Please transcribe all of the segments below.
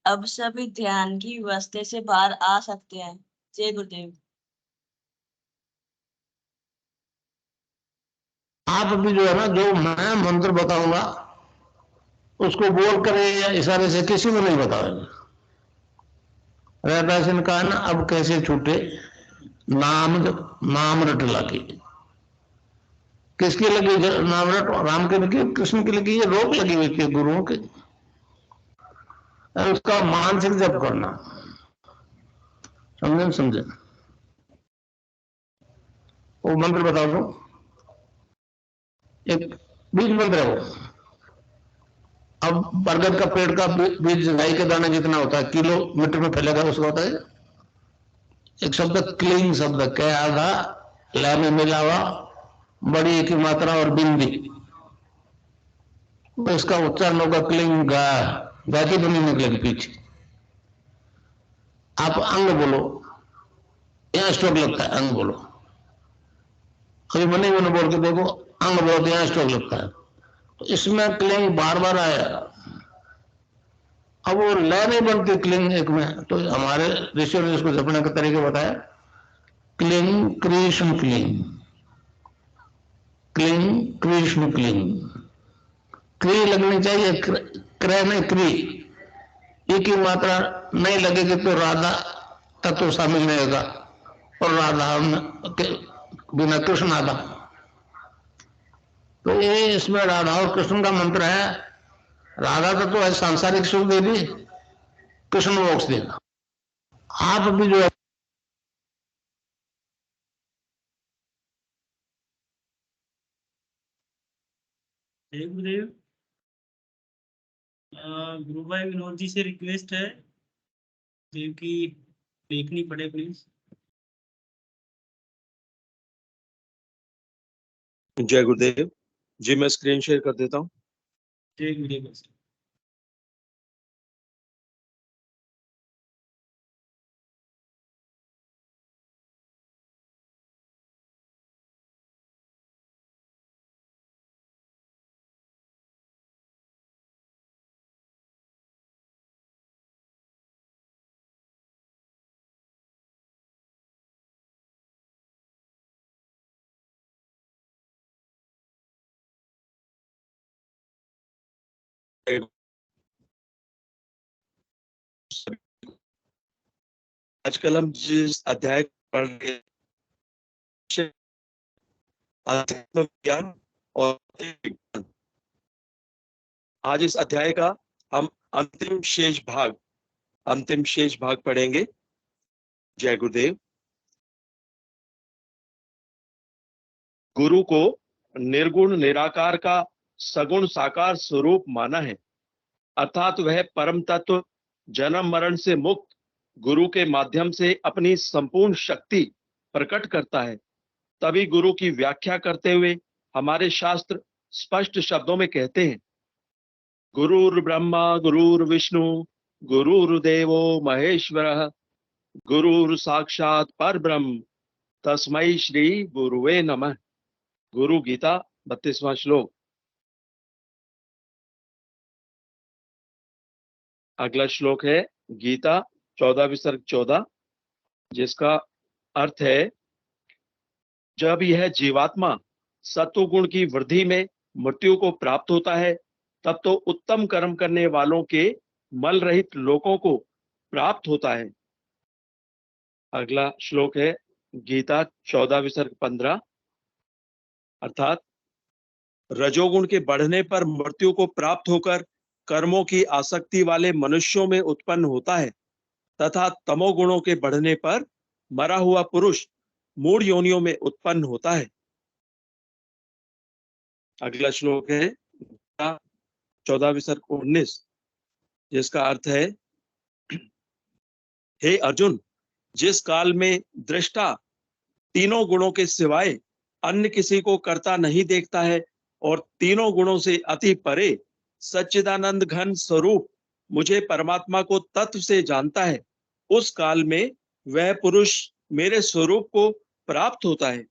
अब सभी ध्यान की व्यवस्था से बाहर आ सकते हैं। जय गुरुदेव। आप अभी जो है ना, जो मैं मंत्र बताऊंगा उसको बोल कर या इशारे से किसी को नहीं बताओगे। रहता सिंह कहा ना, अब कैसे छूटे नाम नाम रट लगी। किसकी लगी नाम रट? राम की लगी, कृष्ण की लगी, ये रोक लगी हुई थी गुरुओं की। उसका मानसिक जप करना। समझे समझे? वो मंत्र बताओ तो, एक बीज मंत्र है वो। अब बरगद का पेड़ का बीज राई के दाने जितना होता है, किलोमीटर में फैलेगा, उसका होता है एक शब्द क्लीन शब्द, कै आधा लय में मिला हुआ, बड़ी की मात्रा और बिंदी, इसका उच्चारण होगा क्लीन गा। गा की ध्वनि निकलेगी पीछे। आप अंग बोलो, यहां स्ट्रोक लगता है, अंग बोलो। कभी मन ही मन बोल के देखो, अंग बोलो तो यहां स्ट्रोक लगता है। तो इसमें क्लिंग बार बार आएगा। अब वो लय नहीं बनती क्लिंग एक में, तो हमारे ऋषियों ने इसको जपने का तरीके बताया। Cling Krishna cling, cling Krishna cling. क्री लगनी चाहिए, क्रय नहीं क्री। ई की मात्रा नहीं लगेगी तो राधा तत्व शामिल नहीं होगा, और राधा के बिना कृष्ण आधा। तो ये इसमें राधा और कृष्ण का मंत्र है। राधा तत्व है सांसारिक सुख दे दी, कृष्ण मोक्ष देगा। आप भी जो है गुरुदेव, गुरु भाई विनोद जी से रिक्वेस्ट है देव की देखनी पड़े प्लीज। जय गुरुदेव जी, मैं स्क्रीन शेयर कर देता हूँ। जय गुरुदेव। आजकल हम जिस अध्याय पढ़ रहे हैं, अध्यात्म ज्ञान और विज्ञान, आज इस अध्याय का हम अंतिम शेष भाग पढ़ेंगे। जय गुरुदेव। गुरु को निर्गुण निराकार का सगुण साकार स्वरूप माना है, अर्थात वह परम तत्व जन्म मरण से मुक्त गुरु के माध्यम से अपनी संपूर्ण शक्ति प्रकट करता है। तभी गुरु की व्याख्या करते हुए हमारे शास्त्र स्पष्ट शब्दों में कहते हैं, गुरुर् ब्रह्मा गुरुर्विष्णु गुरुर्देवो महेश्वरः गुरुर् साक्षात् परब्रह्म तस्मै श्री गुरुवे नमः। गुरु गीता 32वां श्लोक। अगला श्लोक है गीता 14 विसर्ग 14, जिसका अर्थ है, जब यह जीवात्मा सत्वगुण की वृद्धि में मृत्यु को प्राप्त होता है, तब तो उत्तम कर्म करने वालों के मल रहित लोकों को प्राप्त होता है। अगला श्लोक है गीता 14 विसर्ग 15, अर्थात रजोगुण के बढ़ने पर मृत्यु को प्राप्त होकर कर्मों की आसक्ति वाले मनुष्यों में उत्पन्न होता है, तथा तमोगुणों के बढ़ने पर मरा हुआ पुरुष मूढ़ योनियों में उत्पन्न होता है। अगला श्लोक है 14 विसर्ग 19, जिसका अर्थ है, हे अर्जुन, जिस काल में दृष्टा तीनों गुणों के सिवाय अन्य किसी को करता नहीं देखता है और तीनों गुणों से अति परे सच्चिदानंद घन स्वरूप मुझे परमात्मा को तत्व से जानता है, उस काल में वह पुरुष मेरे स्वरूप को प्राप्त होता है।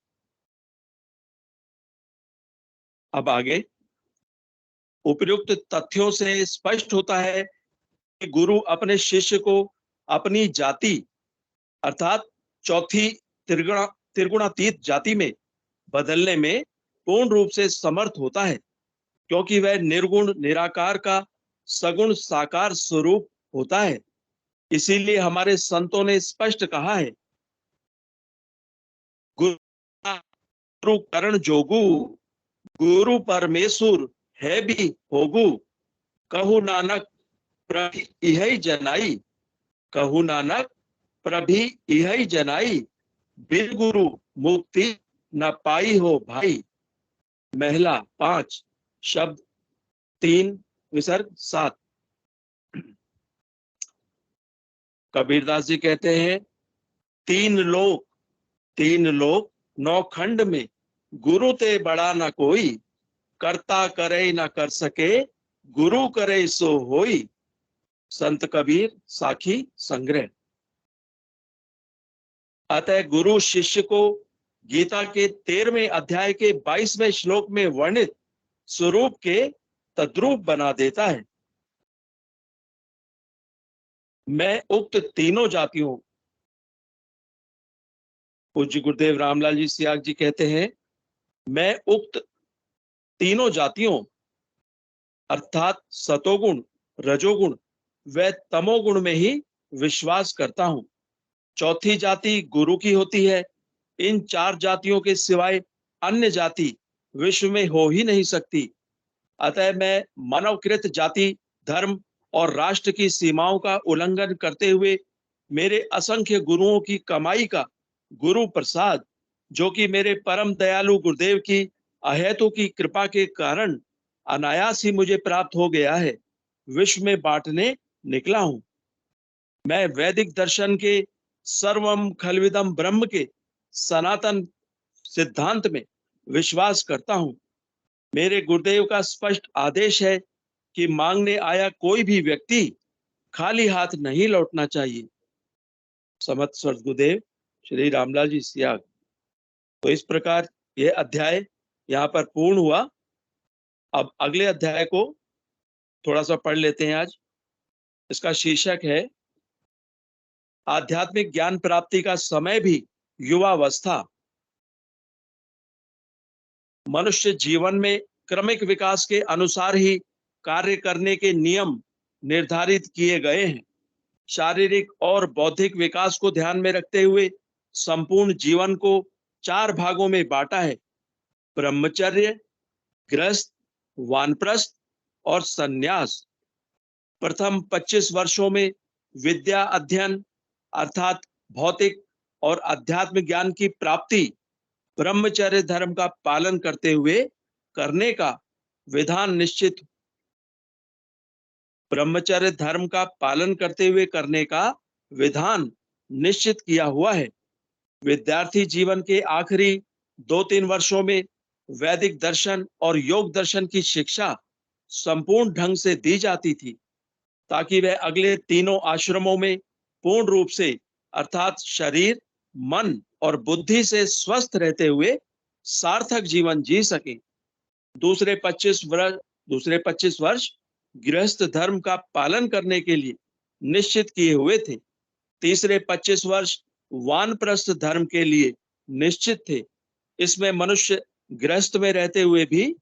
अब आगे, उपर्युक्त तथ्यों से स्पष्ट होता है कि गुरु अपने शिष्य को अपनी जाति अर्थात चौथी त्रिगुणातीत जाति में बदलने में पूर्ण रूप से समर्थ होता है, क्योंकि वह निर्गुण निराकार का सगुण साकार स्वरूप होता है। इसीलिए हमारे संतों ने स्पष्ट कहा है, गुरु करण जोगु, गुरु परमेश्वर है भी होगु, कहु नानक प्रभि इहै जनाई, कहु नानक प्रभि इहै जनाई, बिन गुरु मुक्ति न पाई हो भाई। महिला 5 शब्द 3 विसर्ग 7। कबीरदास जी कहते हैं, तीन लोक 9 खंड में गुरु ते बड़ा न कोई, करता करे न कर सके, गुरु करे सो होई। संत कबीर साखी संग्रह। अतः गुरु शिष्य को गीता के 13वें अध्याय के 22वें श्लोक में वर्णित स्वरूप के तद्रूप बना देता है। मैं उक्त तीनों जातियों, पूज्य गुरुदेव रामलाल जी सियाग जी कहते हैं, मैं उक्त तीनों जातियों अर्थात सतोगुण, रजोगुण व तमोगुण में ही विश्वास करता हूं। चौथी जाति गुरु की होती है। इन 4 जातियों के सिवाय अन्य जाति विश्व में हो ही नहीं सकती। अतः मैं मानवकृत जाति, धर्म और राष्ट्र की सीमाओं का उल्लंघन करते हुए मेरे असंख्य गुरुओं की कमाई का गुरु प्रसाद, जो कि मेरे परम दयालु गुरुदेव की अहेतु की कृपा के कारण अनायास ही मुझे प्राप्त हो गया है, विश्व में बांटने निकला हूं। मैं वैदिक दर्शन के सर्वम खलविदम ब्रह्म के सनातन सिद्धांत में विश्वास करता हूं। मेरे गुरुदेव का स्पष्ट आदेश है कि मांगने आया कोई भी व्यक्ति खाली हाथ नहीं लौटना चाहिए। समत स्वर्ग गुरुदेव श्री रामलाल जी सियाग। तो इस प्रकार यह अध्याय यहाँ पर पूर्ण हुआ। अब अगले अध्याय को थोड़ा सा पढ़ लेते हैं आज। इसका शीर्षक है आध्यात्मिक ज्ञान प्राप्ति का समय भी युवावस्था। मनुष्य जीवन में क्रमिक विकास के अनुसार ही कार्य करने के नियम निर्धारित किए गए हैं। शारीरिक और बौद्धिक विकास को ध्यान में रखते हुए संपूर्ण जीवन को 4 भागों में बांटा है: ब्रह्मचर्य, गृहस्थ, वानप्रस्थ और संन्यास। प्रथम 25 वर्षों में विद्या अध्ययन अर्थात भौतिक और अध्यात्म ज्ञान की प्राप्ति ब्रह्मचर्य धर्म का पालन करते हुए करने का विधान निश्चित ब्रह्मचर्य धर्म का पालन करते हुए करने का विधान निश्चित किया हुआ है। विद्यार्थी जीवन के आखिरी 2-3 वर्षों में वैदिक दर्शन और योग दर्शन की शिक्षा संपूर्ण ढंग से दी जाती थी, ताकि वह अगले तीनों आश्रमों में पूर्ण रूप से अर्थात शरीर, मन और बुद्धि से स्वस्थ रहते हुए सार्थक जीवन जी सके। दूसरे 25 वर्ष गृहस्थ धर्म का पालन करने के लिए निश्चित किए हुए थे। तीसरे 25 वर्ष वानप्रस्थ धर्म के लिए निश्चित थे। इसमें मनुष्य गृहस्थ में रहते हुए भी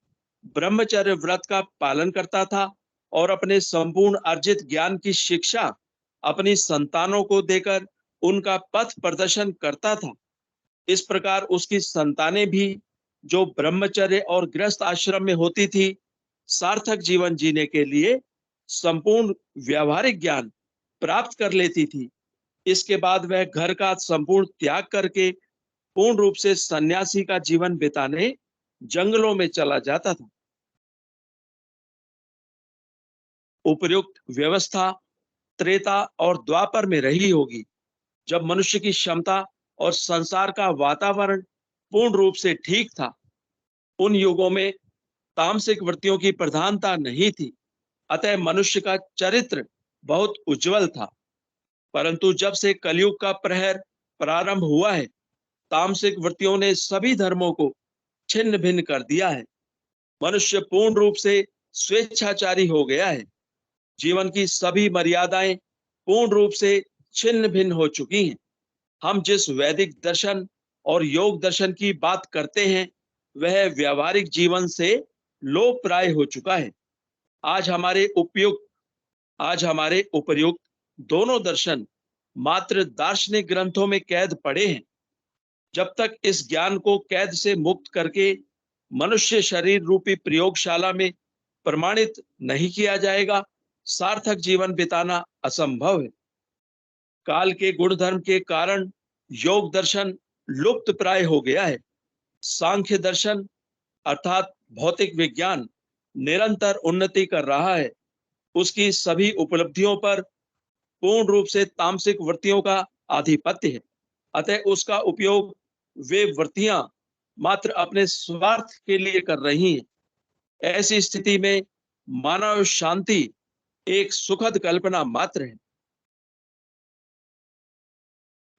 ब्रह्मचर्य व्रत का पालन करता था और अपने संपूर्ण अर्जित ज्ञान की शिक्षा अपनी संतानों को देकर उनका पथ प्रदर्शन करता था। इस प्रकार उसकी संतानें भी, जो ब्रह्मचर्य और गृहस्थ आश्रम में होती थी, सार्थक जीवन जीने के लिए संपूर्ण व्यावहारिक ज्ञान प्राप्त कर लेती थी। इसके बाद वह घर का संपूर्ण त्याग करके पूर्ण रूप से सन्यासी का जीवन बिताने जंगलों में चला जाता था। उपर्युक्त व्यवस्था त्रेता और द्वापर में रही होगी, जब मनुष्य की क्षमता और संसार का वातावरण पूर्ण रूप से ठीक था। उन युगों में तामसिक वृत्तियों की प्रधानता नहीं थी, अतः मनुष्य का चरित्र बहुत उज्जवल था। परंतु जब से कलयुग का प्रहर प्रारंभ हुआ है, तामसिक वृत्तियों ने सभी धर्मों को छिन्न भिन्न कर दिया है। मनुष्य पूर्ण रूप से स्वेच्छाचारी हो गया है। जीवन की सभी मर्यादाएं पूर्ण रूप से छिन्न भिन्न हो चुकी हैं। हम जिस वैदिक दर्शन और योग दर्शन की बात करते हैं वह व्यावहारिक जीवन से लोकप्राय हो चुका है। आज हमारे उपर्युक्त दोनों दर्शन मात्र दार्शनिक ग्रंथों में कैद पड़े हैं। जब तक इस ज्ञान को कैद से मुक्त करके मनुष्य शरीर रूपी प्रयोगशाला में प्रमाणित नहीं किया जाएगा, सार्थक जीवन बिताना असंभव है। काल के गुणधर्म के कारण योग दर्शन लुप्त प्राय हो गया है। सांख्य दर्शन अर्थात भौतिक विज्ञान निरंतर उन्नति कर रहा है। उसकी सभी उपलब्धियों पर पूर्ण रूप से तामसिक वृत्तियों का आधिपत्य है। अतः उसका उपयोग वे वृत्तियां मात्र अपने स्वार्थ के लिए कर रही हैं। ऐसी स्थिति में मानव शांति एक सुखद कल्पना मात्र है।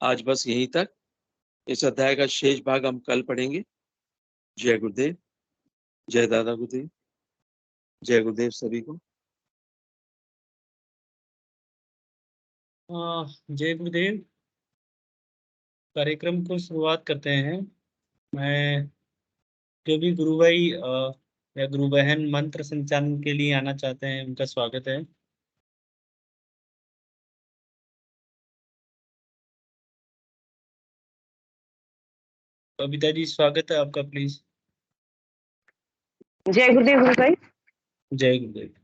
आज बस यहीं तक। इस अध्याय का शेष भाग हम कल पढ़ेंगे। जय गुरुदेव, जय दादा गुरुदेव, जय गुरुदेव सभी को। जय गुरुदेव। कार्यक्रम को शुरुआत करते हैं। मैं जो भी गुरु भाई या गुरु बहन मंत्र संचालन के लिए आना चाहते हैं उनका स्वागत है। बबीता जी स्वागत है आपका, प्लीज। जय गुरुदेव गुरु भाई। जय गुरुदेव।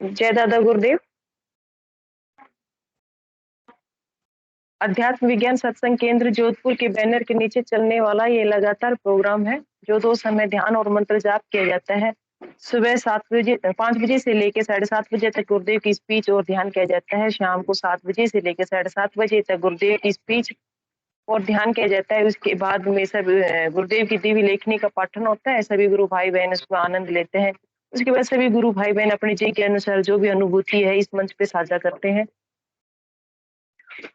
जय दादा गुरुदेव। अध्यात्म विज्ञान सत्संग केंद्र जोधपुर के बैनर के नीचे चलने वाला ये लगातार प्रोग्राम है जो 2 समय ध्यान और मंत्र जाप किया जाता है। सुबह 5 बजे से लेकर 7:30 बजे तक गुरुदेव की स्पीच और ध्यान किया जाता है। शाम को 7 बजे से लेकर 7:30 बजे तक गुरुदेव की स्पीच और ध्यान किया जाता है। उसके बाद में सब गुरुदेव की दिव्य लेखनी का पाठन होता है। सभी गुरु भाई बहन इसको आनंद लेते हैं। उसके बाद सभी गुरु भाई बहन अपने जी के अनुसार जो भी अनुभूति है इस मंच पे साझा करते हैं।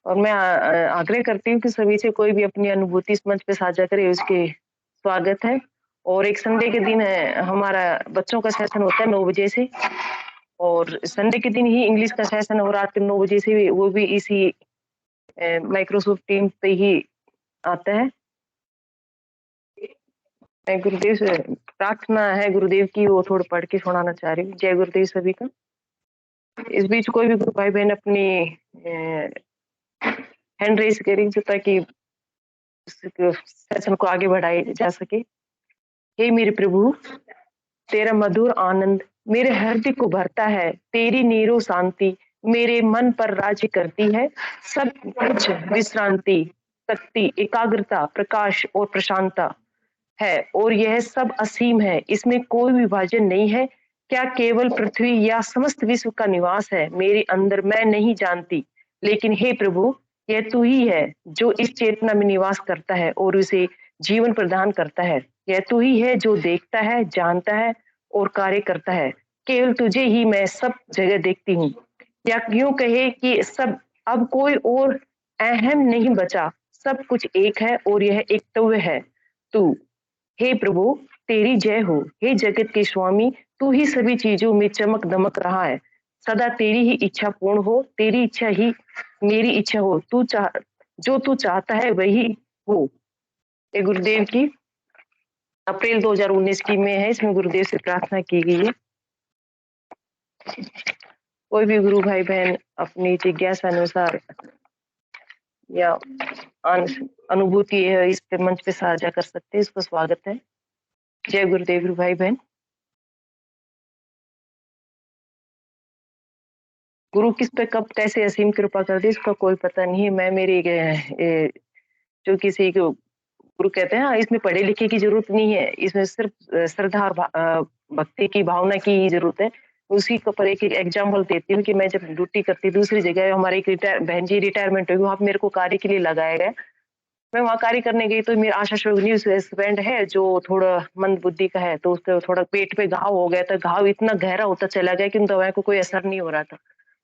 और मैं आग्रह करती हूँ कि सभी से कोई भी अपनी अनुभूति इस मंच पे साझा करे, उसके स्वागत है। और एक संडे के दिन हमारा बच्चों का सेशन होता है 9 बजे से, और संडे के दिन ही इंग्लिश का सेशन हो रात के 9 बजे से, वो भी इसी माइक्रोसॉफ्ट टीम पे ही आता है। मैं गुरुदेव से प्रार्थना है गुरुदेव की, वो थोड़ा पढ़ के सुनाना चाह रही हूँ। जय गुरुदेव सभी का। इस बीच कोई भी गुरु भाई बहन अपनी हैंड रेस करेंगे ताकि सेशन को आगे बढ़ाया जा सके। हे मेरे प्रभु, तेरा मधुर आनंद मेरे हृदय को भरता है। तेरी नीरो शांति मेरे मन पर राज्य करती है। सब कुछ विश्रांति, शक्ति, एकाग्रता, प्रकाश और प्रशांतता है, और यह सब असीम है। इसमें कोई विभाजन नहीं है। क्या केवल पृथ्वी या समस्त विश्व का निवास है मेरे अंदर? मैं नहीं जानती, लेकिन हे प्रभु, यह तू ही है जो इस चेतना में निवास करता है और उसे जीवन प्रदान करता है। यह तू ही है जो देखता है, जानता है और कार्य करता है। केवल तुझे ही मैं सब जगह देखती हूँ। या यूं कहे कि सब, अब कोई और अहम नहीं बचा। सब कुछ एक है और यह एकत्व है तू। हे प्रभु, तेरी जय हो। हे जगत के स्वामी, तू ही सभी चीजों में चमक दमक रहा है। सदा तेरी ही इच्छा पूर्ण हो, तेरी इच्छा ही मेरी इच्छा हो। जो तू चाहता है वही हो। ये गुरुदेव की अप्रैल 2019 की में है। इसमें गुरुदेव से प्रार्थना की गई है। कोई भी गुरु भाई बहन अपनी जिज्ञासा अनुसार या अनुभूति है इस पे मंच पे साझा कर सकते हैं। इसको स्वागत है। जय गुरुदेव गुरु भाई बहन। गुरु किस पे कब कैसे असीम कृपा कर दे इसका कोई पता नहीं है। मैं मेरी जो किसी को गुरु कहते हैं, हाँ, इसमें पढ़े लिखे की जरूरत नहीं है। इसमें सिर्फ श्रद्धा और भक्ति की भावना की ही जरूरत है। उसी को पर एक एग्जाम्पल देती हूँ कि मैं जब ड्यूटी करती दूसरी जगह, हमारे एक बहन जी रिटायरमेंट हुई, वहाँ पे मेरे को कार्य के लिए लगाया गया। मैं वहाँ कार्य करने गई तो मेरा आशा हस्बैंड है जो थोड़ा मंद बुद्धि का है, तो उसका थोड़ा पेट पे घाव हो गया था। घाव इतना गहरा होता चला गया कि उन दवाई को कोई असर नहीं हो रहा था।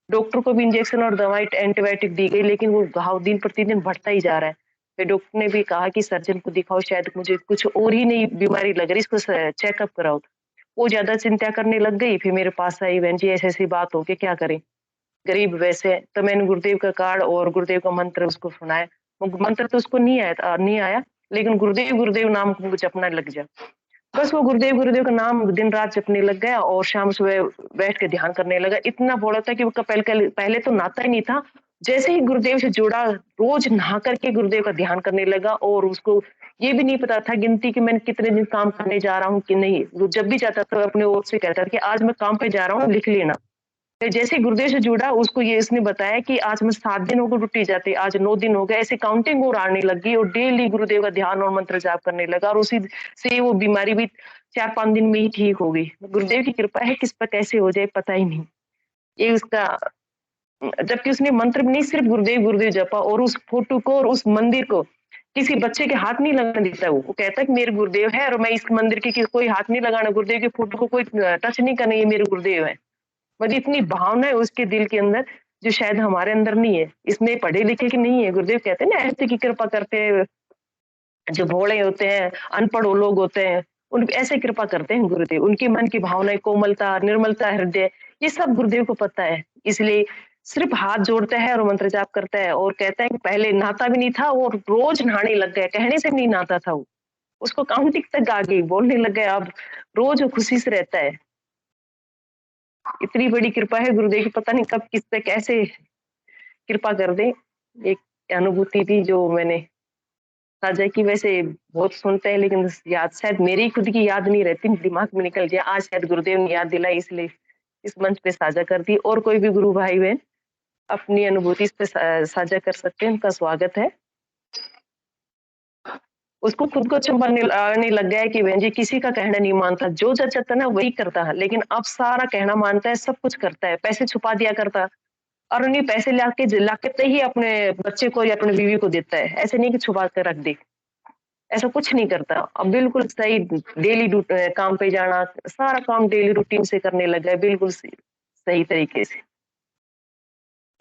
डॉक्टर को भी इंजेक्शन और दवाई एंटीबायोटिक दी गई, लेकिन वो घाव दिन प्रतिदिन बढ़ता ही जा रहा है। फिर डॉक्टर ने भी कहा कि सर्जन को दिखाओ, शायद मुझे कुछ और ही नई बीमारी लग रही, इसको चेकअप कराओ। वो ज्यादा चिंता करने लग गई, फिर मेरे पास आई, बहन जी ऐसी ऐसी बात हो के क्या करें, गरीब वैसे। तो मैंने गुरुदेव का कार्ड और गुरुदेव का मंत्र उसको सुनाया। वो मंत्र तो उसको नहीं आया, लेकिन गुरुदेव गुरुदेव नाम को जपना लग जा। बस वो गुरुदेव गुरुदेव का नाम दिन रात जपने लग गया और शाम सुबह बैठ के ध्यान करने लगा। इतना बोला था कि वो पहले तो नाता ही नहीं था। जैसे ही गुरुदेव से जुड़ा, रोज नहा करके गुरुदेव का ध्यान करने लगा और उसको ये भी नहीं पता था गिनती कि मैंने कितने दिन काम करने जा रहा हूँ कि नहीं। वो जब भी जाता था अपने ओर से कहता था कि आज मैं काम पे जा रहा हूँ, लिख लेना। फिर जैसे ही गुरुदेव से जुड़ा, उसको ये इसने बताया कि आज मैं 7 दिन हो गए ड्यूटी जाते, आज 9 दिन हो गए। ऐसे काउंटिंग और आने लगी और डेली गुरुदेव का ध्यान और मंत्र जाप करने लगा और उसी से वो बीमारी भी 4-5 दिन में ही ठीक हो गई। गुरुदेव की कृपा है, किस पर कैसे हो जाए पता ही नहीं। ये उसका, जबकि उसने मंत्र में नहीं सिर्फ गुरुदेव गुरुदेव जपा और उस फोटो को और उस मंदिर को किसी बच्चे के हाथ नहीं लगाने देता। वो कहता है कि मेरे गुरुदेव है और मैं इस मंदिर के कोई हाथ नहीं लगाना, गुरुदेव के फोटो को कोई टच नहीं करना, ये मेरे गुरुदेव है। मतलब इतनी भावना है उसके दिल के अंदर जो शायद हमारे अंदर नहीं है। इसमें पढ़े लिखे की नहीं है। गुरुदेव कहते हैं ना, ऐसे की कृपा करते हैं जो भोले होते हैं, अनपढ़ लोग होते हैं, उन ऐसे कृपा करते हैं गुरुदेव। उनकी मन की भावनाएं, कोमलता, निर्मलता, हृदय, ये सब गुरुदेव को पता है। इसलिए सिर्फ हाथ जोड़ता है और मंत्र जाप करता है और कहता है कि पहले नहाता भी नहीं था, वो रोज नहाने लग गया, कहने से नहीं नहाता था वो, उसको काउंटिंग तक आ गई, बोलने लग गया, अब रोज वो खुशी से रहता है। इतनी बड़ी कृपा है गुरुदेव की, पता नहीं कब किस पे कैसे कृपा कर दे। एक अनुभूति थी जो मैंने साझा की। वैसे बहुत सुनते हैं लेकिन याद शायद मेरी खुद की याद नहीं रहती, दिमाग में निकल गया। आज शायद गुरुदेव ने याद दिलाई, इसलिए इस मंच पे साझा कर दी। और कोई भी गुरु भाई बहन अपनी अनुभूति इस पे साझा कर सकते हैं, उनका स्वागत है। उसको खुद को चंपाने लग गया है कि बहन जी किसी का कहना नहीं मानता, जो जचता ना वही करता है, लेकिन अब सारा कहना मानता है, सब कुछ करता है। पैसे छुपा दिया करता और उन्हीं पैसे लाके ही अपने बच्चे को या अपने बीवी को देता है, ऐसे नहीं कि छुपा कर रख दे, ऐसा कुछ नहीं करता। अब बिल्कुल सही डेली काम पे जाना, सारा काम डेली रूटीन से करने लगा है, बिल्कुल सही तरीके से।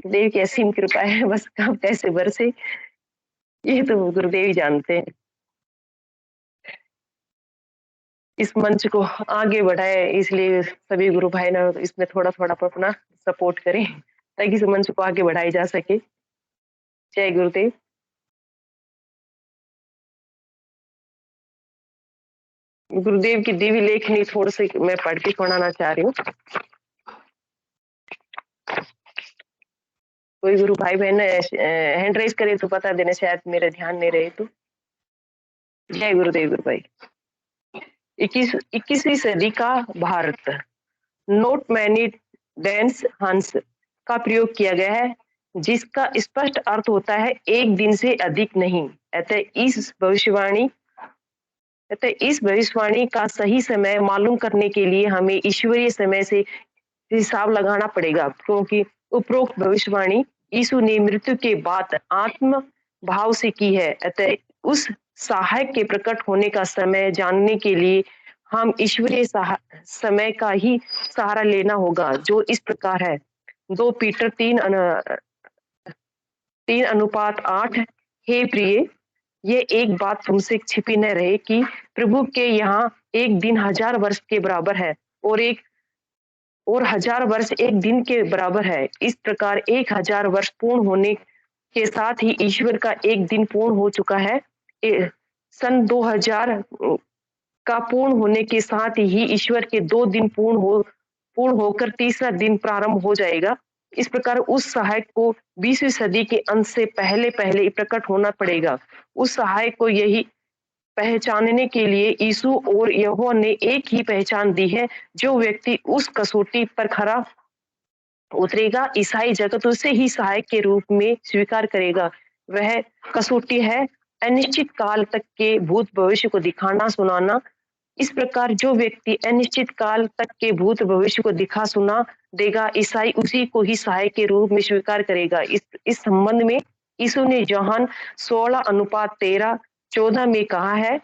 देव की असीम कृपा है, बस काम कैसे बरसे ये तो गुरुदेव ही जानते हैं। इस मंच को आगे बढ़ाए, इसलिए सभी गुरु भाई ना इसमें थोड़ा थोड़ा अपना सपोर्ट करें ताकि इस मंच को आगे बढ़ाई जा सके। जय गुरुदेव। गुरुदेव की दिव्य लेखनी थोड़ी सी मैं पढ़ के सुनाना चाह रही हूँ। कोई गुरु भाई बहन हैंड रेज करे तो बता देना, शायद मेरे ध्यान नहीं रहे तो। जय गुरुदेव गुरु भाई। 21वीं सदी का भारत, नोट मैनी डेंस हंस का प्रयोग किया गया है, जिसका स्पष्ट अर्थ होता है एक दिन से अधिक नहीं। अतः इस भविष्यवाणी का सही समय मालूम करने के लिए हमें ईश्वरीय समय से हिसाब लगाना पड़ेगा, क्योंकि उपरोक्त भविष्यवाणी यीशु ने मृत्यु के बाद आत्म भाव से की है। अतः उस सहायक के प्रकट होने का समय जानने के लिए हम ईश्वरीय समय का ही सहारा लेना होगा, जो इस प्रकार है। 2 पीटर 3:8। हे प्रिय, ये एक बात तुमसे छिपी न रहे कि प्रभु के यहाँ एक दिन 1000 वर्ष के बराबर है और 1000 वर्ष एक दिन के बराबर है। इस प्रकार 1000 वर्ष पूर्ण होने के साथ ही ईश्वर का एक दिन पूर्ण हो चुका है। सन 2000 का पूर्ण होने के साथ ही ईश्वर के 2 दिन पूर्ण होकर तीसरा दिन प्रारंभ हो जाएगा। इस प्रकार उस सहायक को 20वीं सदी के अंत से पहले प्रकट होना पड़ेगा। उस सहायक को यही पहचानने के लिए यीशु और यहोवा ने एक ही पहचान दी है। जो व्यक्ति उस कसौटी पर खरा उतरेगा, ईसाई जगत उसे ही सहायक के रूप में स्वीकार करेगा। वह कसौटी है अनिश्चित काल तक के भूत भविष्य को दिखाना सुनाना। इस प्रकार जो व्यक्ति अनिश्चित काल तक के भूत भविष्य को दिखा सुना देगा, ईसाई उसी को ही सहायक के रूप में स्वीकार करेगा। इस संबंध में यीशु ने यूहन्ना 16:13-14 में कहा है,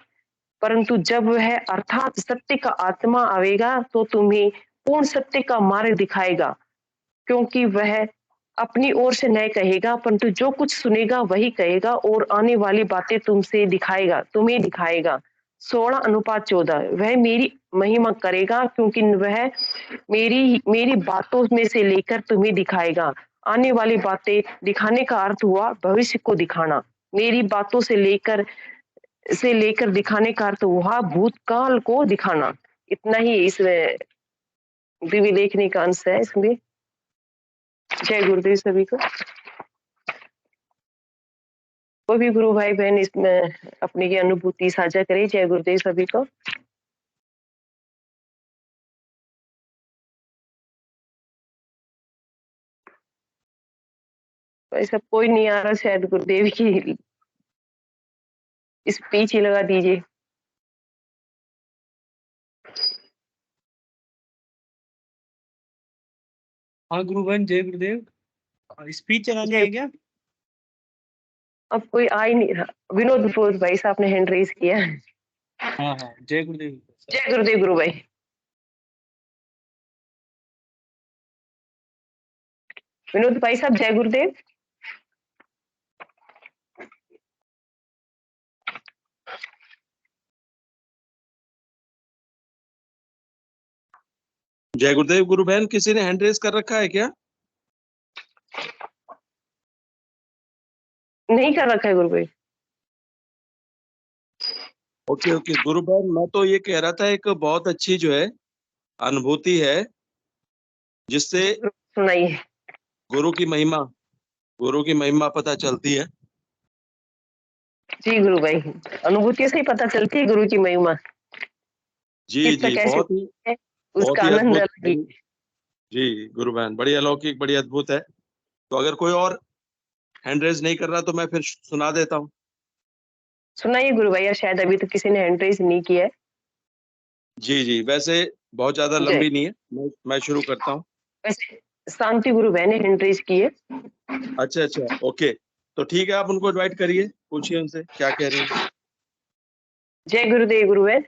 परंतु जब वह अर्थात सत्य का आत्मा आवेगा तो तुम्हें पूर्ण सत्य का मार्ग दिखाएगा, क्योंकि वह अपनी ओर से नहीं कहेगा, परंतु जो कुछ सुनेगा वही कहेगा और आने वाली बातें तुम्हें दिखाएगा। 16:14 वह मेरी महिमा करेगा क्योंकि वह मेरी बातों में से लेकर तुम्हें दिखाएगा। आने वाली बातें दिखाने का अर्थ हुआ भविष्य को दिखाना। मेरी बातों से लेकर दिखाने का अर्थ हुआ भूतकाल को दिखाना। इतना ही इसमें दिव्य लेखनी का अंश है इसमें। जय गुरुदेव सभी को। कोई भी गुरु भाई बहन इसमें अपनी की अनुभूति साझा करे। जय गुरुदेव सभी को। ऐसा कोई नहीं आ रहा, शायद गुरुदेव की स्पीच ही लगा दीजिए। हाँ गुरु बहन, जय गुरुदेव। स्पीच चलानी है क्या? अब कोई आ ही नहीं रहा। विनोद बोध भाई साहब ने हैंड रेज किया। हाँ हाँ, जय गुरुदेव। जय गुरुदेव गुरु भाई। विनोद भाई साहब जय गुरुदेव। जय गुरुदेव गुरु बहन, किसी ने हैंड रेज कर रखा है क्या? नहीं कर रखा है गुरु भाई। ओके ओके गुरु बहन, मैं तो ये कह रहा था एक बहुत अच्छी जो है अनुभूति है जिससे सुनाइए। गुरु की महिमा पता चलती है। जी गुरु भाई, अनुभूति से ही पता चलती है गुरु की महिमा। जी किस जी, कैसे बहुत ही उसका आनंद अलग ही। जी गुरु बहन, बड़ी अलौकिक, बड़ी अद्भुत है। तो अगर कोई और हैंड रेज नहीं कर रहा तो मैं फिर सुना देता हूँ। सुनाइए गुरु भाई, शायद अभी तो किसी ने हैंड रेज नहीं किया है। जी जी, वैसे बहुत ज्यादा लंबी नहीं है, मैं शुरू करता हूँ। वैसे शांति गुरु भाई ने हैंड रेज की है। अच्छा अच्छा, ओके, तो ठीक है, आप उनको इनवाइट करिए, पूछिए उनसे क्या कह रहे हैं। जय गुरुदेव गुरु बहन।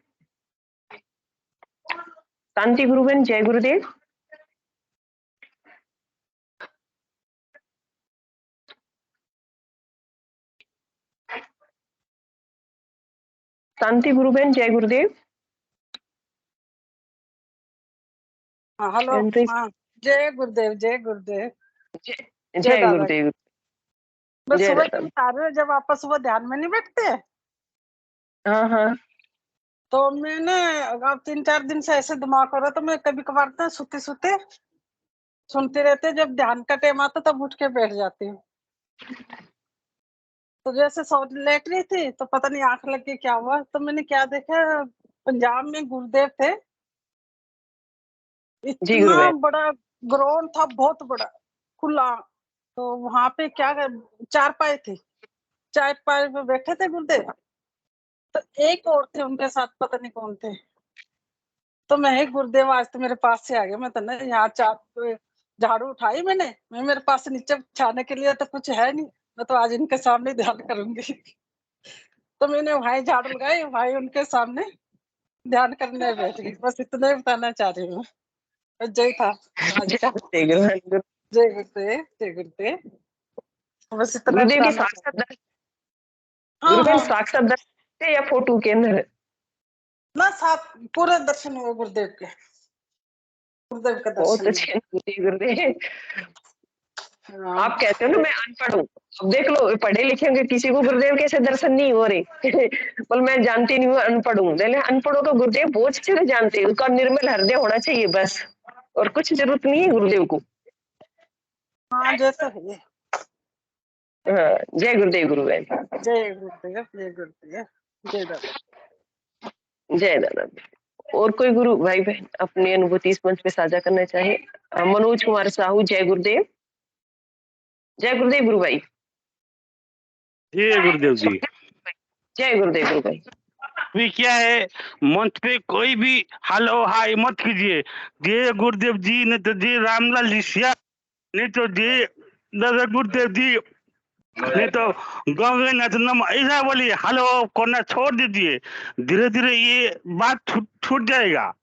शांति गुरु बहन जय गुरुदेव। शांति गुरु बहन जय गुरुदेव। हाँ हेलो। Hand raise. हाँ जय गुरुदेव, जय गुरुदेव। जय दादा। गुरुदेव। मैं जय सुबह दादा। की बता रही हूँ, जब आप सुबह ध्यान में नहीं बैठते हैं, हाँ हाँ। तो मैंने अब 3-4 दिन से ऐसे दिमाग हो रहा, तो मैं कभी कभार तो सोते सोते सुनते रहते, जब ध्यान का टाइम आता तब उठ के बैठ जाती हूँ। तो जैसे सो लेट रही थी तो पता नहीं आंख लग के क्या हुआ, तो मैंने क्या देखा, पंजाब में गुरुदेव थे, जी गुरु इतना बहन। बड़ा ग्राउंड था, बहुत बड़ा खुला। तो वहां पे क्या चारपाई थी, चारपाई पे बैठे थे गुरुदेव। तो एक और थे उनके साथ, पता नहीं कौन थे। तो मैं, गुरुदेव आज तो मेरे पास से आ गया, मैं तो ना यहाँ झाड़ू उठाई मैं मेरे पास से नीचे छाने के लिए तो कुछ है नहीं, मैं तो आज इनके सामने ध्यान करूंगी। तो मैंने भाई झाड़ू लगाई, भाई उनके सामने ध्यान करने बैठ गई। बस इतना ही बताना चाह रही हूँ। जय था आज का। जय गुरु बहन। जय गुरुदेव, जय गुरुदेव। बस इतना गुरुदेव के बताना। साक्षात दर्शन। हाँ गुरु बहन हाँ, साक्षात दर्शन थे या फोटो के अंदर? ना साथ पूरे दर्शन हुए गुरुदेव के, गुरुदेव का बहुत दर्शन। अच्छे गुरुदेव। हाँ आप कहते हो ना मैं अनपढ़ हूँ, अब देख लो पढ़े लिखे होंगे, किसी को गुरुदेव कैसे दर्शन नहीं हो रहे। बोल मैं जानती नहीं हूँ, अनपढ़ हूँ। अनपढ़ों को गुरुदेव बहुत अच्छे से जानते हैं, उसका निर्मल हृदय होना चाहिए बस, और कुछ जरूरत नहीं है गुरुदेव को। हाँ, जैसा है। हाँ, जय गुरुदेव गुरु बहन। जय गुरुदेव, जय गुरुदेव, जय दादा। जय दादा। और कोई गुरु भाई बहन अपनी अनुभूति इस मंच पे साझा करना चाहे? मनोज कुमार साहू जय गुरुदेव। जय गुरुदेव गुरु भाई। जय गुरुदेव जी। जय गुरुदेव गुरु भाई। भी क्या है, मंच पे कोई भी हेलो हाय मत कीजिए। जय गुरुदेव जी, नहीं तो जय रामलाल जी सिया, नहीं तो जय दादा गुरुदेव जी, नहीं तो गंगानाथ नम, ऐसा बोलिए। हेलो करना छोड़ दीजिए, धीरे धीरे ये बात छूट जाएगा,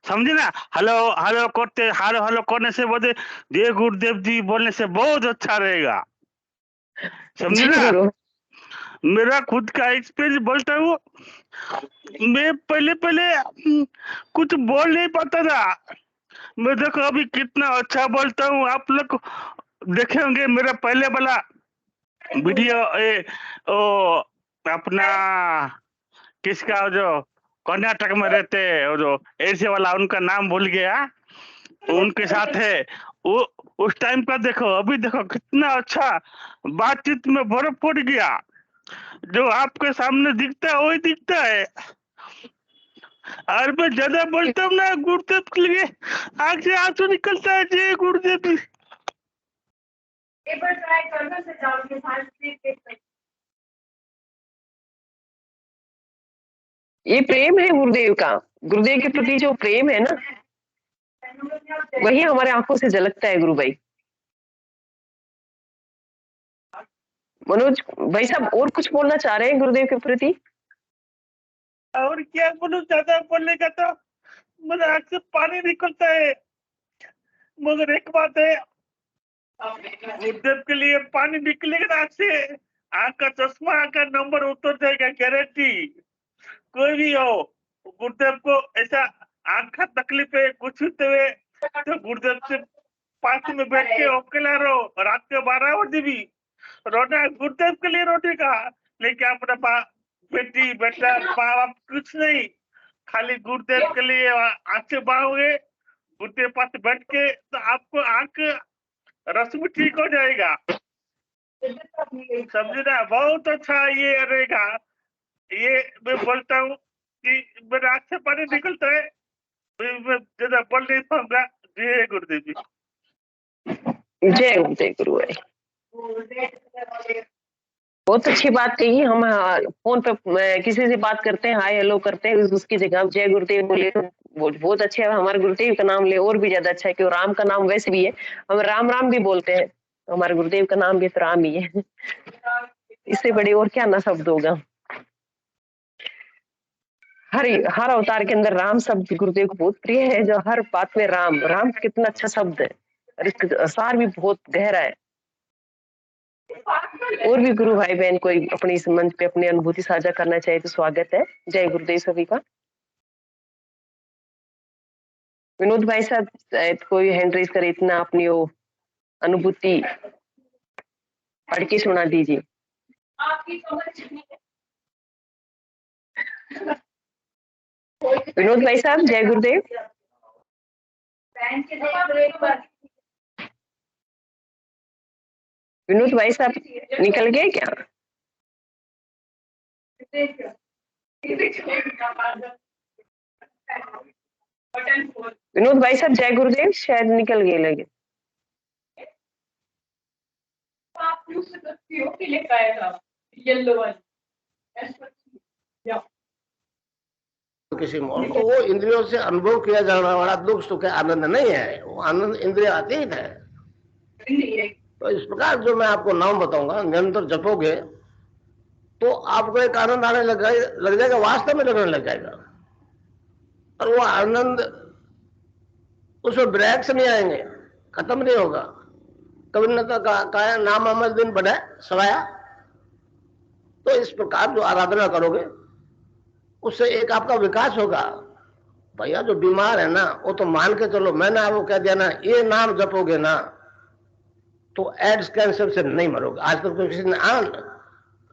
समझे ना। हेलो हेलो करते, हेलो हेलो करने से बोलते जय गुरुदेव जी बोलने से बहुत अच्छा रहेगा, समझे ना। मेरा खुद का एक्सपीरियंस बोलता हूँ। मैं पहले कुछ बोल नहीं पाता था। मैं देखो अभी कितना अच्छा बोलता हूँ। आप लोग देखे होंगे मेरा पहले वाला वीडियो, ओ अपना किसका जो कर्नाटक में रहते हैं, वो जो ऐसे वाला, उनका नाम भूल गया, उनके साथ है वो। उस टाइम का देखो, अभी देखो कितना अच्छा बातचीत में बर्फ पड़ गया। जो आपके सामने दिखता है वही दिखता है। और मैं ज्यादा बोलता हूँ ना गुरुदेव के लिए आंख से आंसू निकलता है। जय गुरुदेव जी। एक बार ट्राई करना से जाओगे साथ। ये प्रेम है गुरुदेव का, गुरुदेव के प्रति जो प्रेम है ना, वही हमारे आंखों से झलकता है गुरु भाई। मनोज भाई साहब और कुछ बोलना चाह रहे हैं गुरुदेव के प्रति? और क्या बोलूं, ज्यादा बोलने का तो मेरे आंख से पानी निकलता है। मगर एक बात है, गुरुदेव के लिए पानी निकलेगा ना आंख से, आंख का चश्मा, आंख का नंबर उतर जाएगा, गारंटी। कोई भी हो, गुरुदेव को ऐसा आंख का तकलीफ है कुछ होते हुए, तो गुरुदेव से पास में बैठ के अकेला रहो। रात के 12 बजे भी रोना गुरुदेव के लिए रोने का, लेकिन अपना बेटी बेटा माँ बाप कुछ नहीं, खाली गुरुदेव के लिए आंखें बहाओगे गुरुदेव पास बैठ के, तो आपको आंख रस्म ठीक हो जाएगा। समझे ना? बहुत अच्छा ये रहेगा। ये मैं बोलता हूँ कि मेरे आंख से पानी निकलता है। मैं ज्यादा बोल नहीं पाऊंगा। जय गुरुदेव जी। जय गुरुदेव गुरु भाई, बहुत अच्छी बात कही। हम फोन पे किसी से बात करते हैं, हाय हेलो करते हैं, उसकी जगह आप जय गुरुदेव बोले तो बहुत अच्छे है। हमारे गुरुदेव का नाम ले और भी ज्यादा अच्छा है, क्यों राम का नाम वैसे भी है, हम राम राम भी बोलते हैं, हमारे गुरुदेव का नाम भी तो राम ही है। इससे बड़े और क्या ना शब्द होगा। हर अवतार के अंदर राम शब्द गुरुदेव को बहुत प्रिय है, जो हर बात में राम राम कितना अच्छा शब्द है, और इसका सार भी बहुत गहरा है। और भी गुरु भाई बहन कोई अपनी इस मंच पे अपनी अनुभूति साझा करना चाहे तो स्वागत है। जय गुरुदेव सभी का। विनोद भाई साहब शायद कोई हैंड रेज करे, इतना अपनी वो अनुभूति पढ़ के सुना दीजिए। विनोद भाई साहब जय गुरुदेव। विनोद भाई साहब निकल गए क्या? विनोद भाई साहब जय गुरुदेव, शायद निकल गए लगे। किसी मोल को वो इंद्रियों से अनुभव किया जाने वाला दुख सुख आनंद नहीं है, वो आनंद इंद्रिय अतीत है। तो इस प्रकार जो मैं आपको नाम बताऊंगा, निरंतर जपोगे तो आपको एक आनंद आने लग जाएगा, वास्तव में लगने लग जाएगा। और वो आनंद उसमें ब्रेक्स नहीं आएंगे, खत्म नहीं होगा। कभी न तो का नाम अमल दिन बढ़े सवाया। तो इस प्रकार जो आराधना करोगे उससे एक आपका विकास होगा। भैया जो बीमार है ना, वो तो मान के चलो, मैंने आपको कह दिया ना, ये नाम जपोगे ना तो एड्स कैंसर से नहीं मरोगे। आज तक तो किसी ने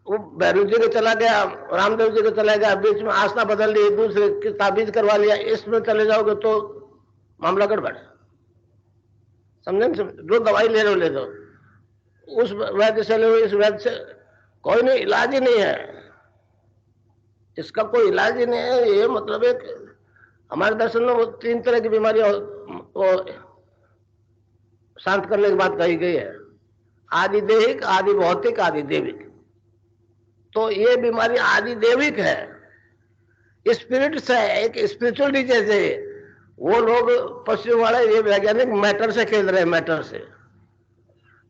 वो भैरव जी के चला गया, रामदेव जी के चला गया, बीच में आस्था बदल ली, दूसरे की ताबीज करवा लिया, इसमें चले जाओगे तो मामला गड़बड़। समझे? जो दवाई ले लो ले दो, उस वैद्य से ले लो, इस वैद्य से, कोई नहीं, इलाज ही नहीं है इसका, कोई इलाज ही नहीं है। ये मतलब एक हमारे दर्शन में वो 3 तरह की बीमारियां शांत करने की बात कही गई है, आदि देहिक, आदि भौतिक, आदि देविक। तो ये बीमारी आदि देविक है, स्पिरिट से, एक स्पिरिचुअल डिजीज है। वो लोग पश्चिम वाले ये वैज्ञानिक मैटर से खेल रहे हैं, मैटर से।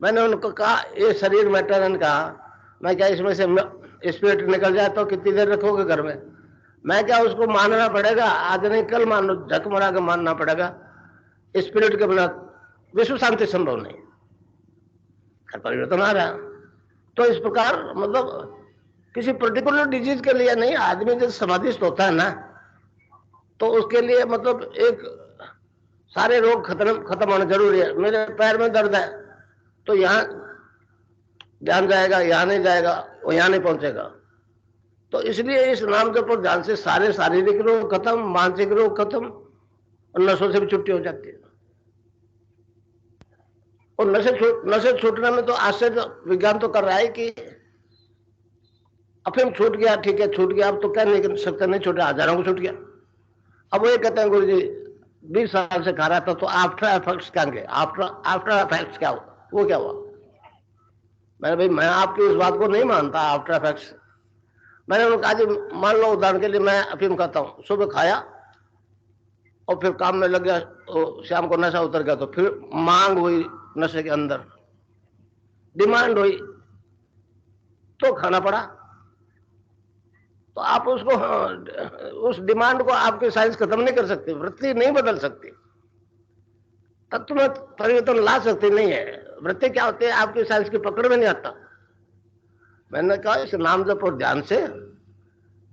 मैंने उनको कहा ये शरीर मैटर है, कहा मैं क्या इसमें से स्पिरिट निकल जाए तो कितनी देर रखोगे घर में? मैं क्या उसको मानना पड़ेगा, आज नहीं कल मान लो, झक मरा के मानना पड़ेगा। स्पिरिट के बिना विश्व शांति संभव नहीं, परिवर्तन आ रहा। तो इस प्रकार मतलब किसी पर्टिकुलर डिजीज के लिए नहीं। आदमी जब समाधिस्थ होता है ना, तो उसके लिए मतलब एक सारे रोग खत्म होना जरूरी है। मेरे पैर में दर्द है तो यहाँ ध्यान जाएगा, यहाँ नहीं जाएगा, वो यहाँ नहीं पहुंचेगा। तो इसलिए इस नाम जप और ध्यान से सारे शारीरिक रोग खत्म, मानसिक रोग खत्म, और नशों से भी छुट्टी हो जाती है। और नशे छूटने में तो आश्चर्य विज्ञान तो कर रहा है कि अफीम छूट गया, ठीक है छूट गया, अब तो क्या नहीं सकते, नहीं छूटा, हजारों को छूट गया। अब वो ये कहते हैं गुरु जी 20 साल से खा रहा था तो आफ्टर इफेक्ट्स क्या गए, आफ्टर इफेक्ट्स क्या हुआ, वो क्या हुआ? मैंने भाई मैं आपकी इस बात को नहीं मानता आफ्टर इफेक्ट्स। मैंने उनको कहा जी मान लो उदाहरण के लिए मैं अफीम खाता हूँ, सुबह खाया और फिर काम में लग गया, तो शाम को नशा उतर गया, तो फिर मांग हुई नशे के अंदर, डिमांड हुई तो खाना पड़ा। तो आप उसको उस डिमांड को आपकी साइंस खत्म नहीं कर सकती, वृत्ति नहीं बदल सकती, तत्व में परिवर्तन ला सकती नहीं है। वृत्ति क्या होती है आपकी साइंस की पकड़ में नहीं आता। मैंने कहा इस नाम जप और ध्यान से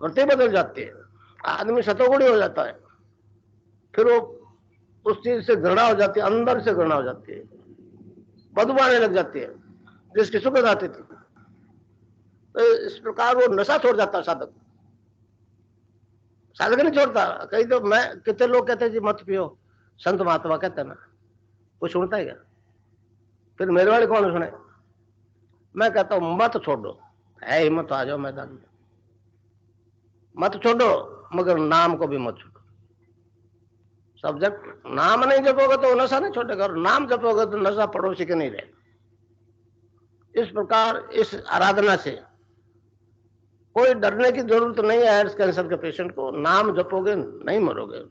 वृत्ति बदल जाती है, आदमी सतोगुणी हो जाता है, फिर वो उस चीज से घृणा हो जाती है, अंदर से घृणा हो जाती है, बदबू आने लग जाती है जिसकी सुगंध आती थी। तो इस प्रकार वो नशा छोड़ जाता है साधक। साधक नहीं छोड़ता। कहीं तो मैं कितने लोग कहते हैं जी मत पियो, संत महात्मा कहते हैं ना, कोई सुनता है क्या? फिर मेरे वाले कौन सुने? मैं कहता हूं मत छोड़ो, है हिम्मत तो आ जाओ मैदान में, मत छोड़ो मगर नाम को भी मत छोड़ो। सब्जेक्ट नाम नहीं जपोगे तो नशा नहीं छोड़ेगा, और नाम जपोगे तो नशा पड़ोसी के नहीं रहेगा। इस प्रकार इस आराधना से कोई डरने की जरूरत नहीं है। हार्ट कैंसर के पेशेंट को नाम जपोगे नहीं मरोगे।